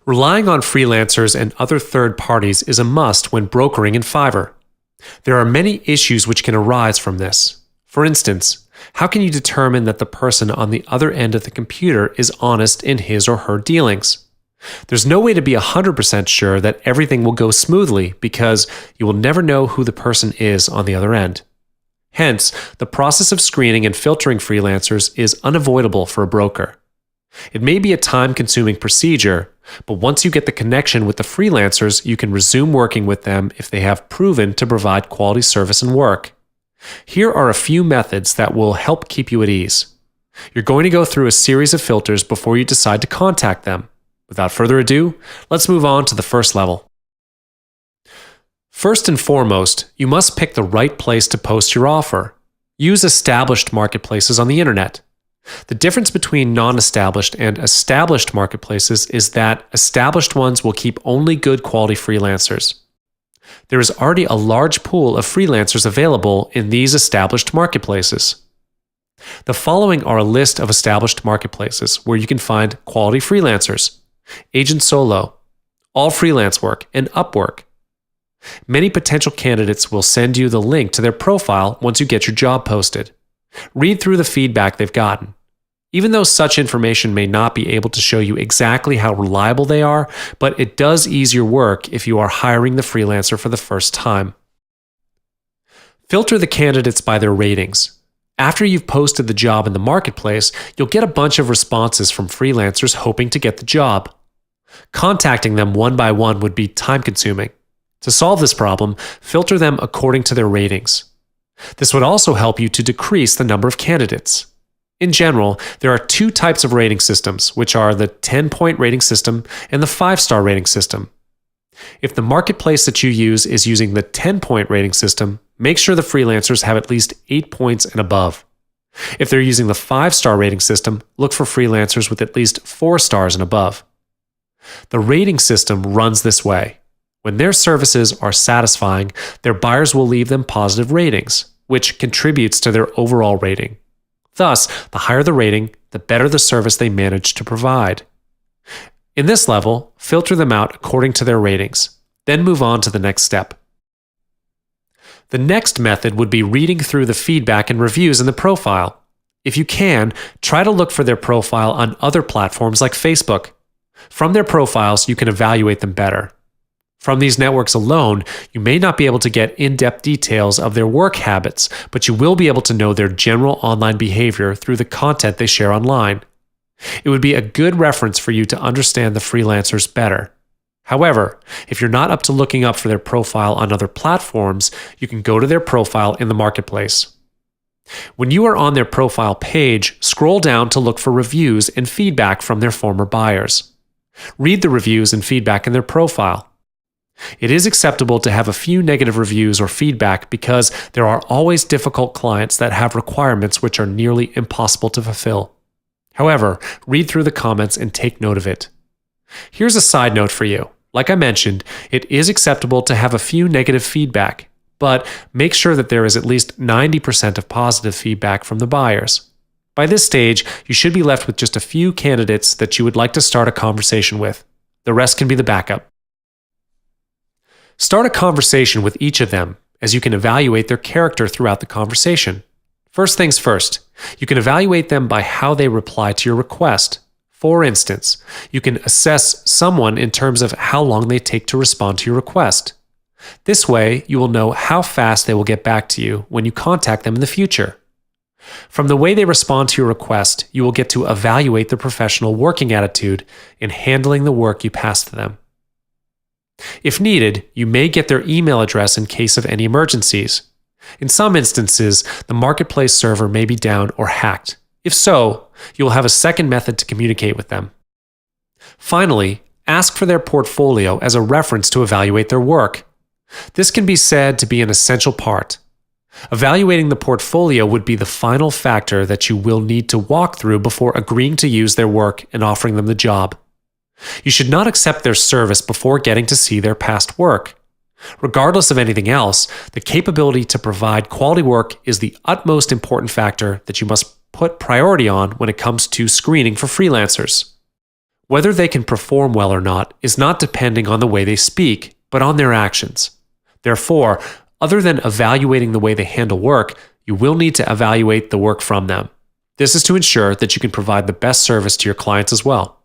Relying on freelancers and other third parties is a must when brokering in Fiverr. There are many issues which can arise from this. For instance, how can you determine that the person on the other end of the computer is honest in his or her dealings? There's no way to be 100% sure that everything will go smoothly because you will never know who the person is on the other end. Hence, the process of screening and filtering freelancers is unavoidable for a broker. It may be a time-consuming procedure, but once you get the connection with the freelancers, you can resume working with them if they have proven to provide quality service and work. Here are a few methods that will help keep you at ease. You're going to go through a series of filters before you decide to contact them. Without further ado, let's move on to the first level. First and foremost, you must pick the right place to post your offer. Use established marketplaces on the internet. The difference between non-established and established marketplaces is that established ones will keep only good quality freelancers. There is already a large pool of freelancers available in these established marketplaces. The following are a list of established marketplaces where you can find quality freelancers: Agent Solo, All Freelance Work, and Upwork. Many potential candidates will send you the link to their profile once you get your job posted. Read through the feedback they've gotten. Even though such information may not be able to show you exactly how reliable they are, but it does ease your work if you are hiring the freelancer for the first time. Filter the candidates by their ratings. After you've posted the job in the marketplace, you'll get a bunch of responses from freelancers hoping to get the job. Contacting them one by one would be time-consuming. To solve this problem, filter them according to their ratings. This would also help you to decrease the number of candidates. In general, there are two types of rating systems, which are the 10-point rating system and the 5-star rating system. If the marketplace that you use is using the 10-point rating system, make sure the freelancers have at least 8 points and above. If they're using the 5-star rating system, look for freelancers with at least 4 stars and above. The rating system runs this way. When their services are satisfying, their buyers will leave them positive ratings, which contributes to their overall rating. Thus, the higher the rating, the better the service they manage to provide. In this level, filter them out according to their ratings, then move on to the next step. The next method would be reading through the feedback and reviews in the profile. If you can, try to look for their profile on other platforms like Facebook. From their profiles, you can evaluate them better. From these networks alone, you may not be able to get in-depth details of their work habits, but you will be able to know their general online behavior through the content they share online. It would be a good reference for you to understand the freelancers better. However, if you're not up to looking up for their profile on other platforms, you can go to their profile in the marketplace. When you are on their profile page, scroll down to look for reviews and feedback from their former buyers. Read the reviews and feedback in their profile. It is acceptable to have a few negative reviews or feedback because there are always difficult clients that have requirements which are nearly impossible to fulfill. However, read through the comments and take note of it. Here's a side note for you. Like I mentioned, it is acceptable to have a few negative feedback, but make sure that there is at least 90% of positive feedback from the buyers. By this stage, you should be left with just a few candidates that you would like to start a conversation with. The rest can be the backup. Start a conversation with each of them, as you can evaluate their character throughout the conversation. First things first, you can evaluate them by how they reply to your request. For instance, you can assess someone in terms of how long they take to respond to your request. This way, you will know how fast they will get back to you when you contact them in the future. From the way they respond to your request, you will get to evaluate their professional working attitude in handling the work you pass to them. If needed, you may get their email address in case of any emergencies. In some instances, the marketplace server may be down or hacked. If so, you will have a second method to communicate with them. Finally, ask for their portfolio as a reference to evaluate their work. This can be said to be an essential part. Evaluating the portfolio would be the final factor that you will need to walk through before agreeing to use their work and offering them the job. You should not accept their service before getting to see their past work. Regardless of anything else, the capability to provide quality work is the utmost important factor that you must put priority on when it comes to screening for freelancers. Whether they can perform well or not is not depending on the way they speak, but on their actions. Therefore, other than evaluating the way they handle work, you will need to evaluate the work from them. This is to ensure that you can provide the best service to your clients as well.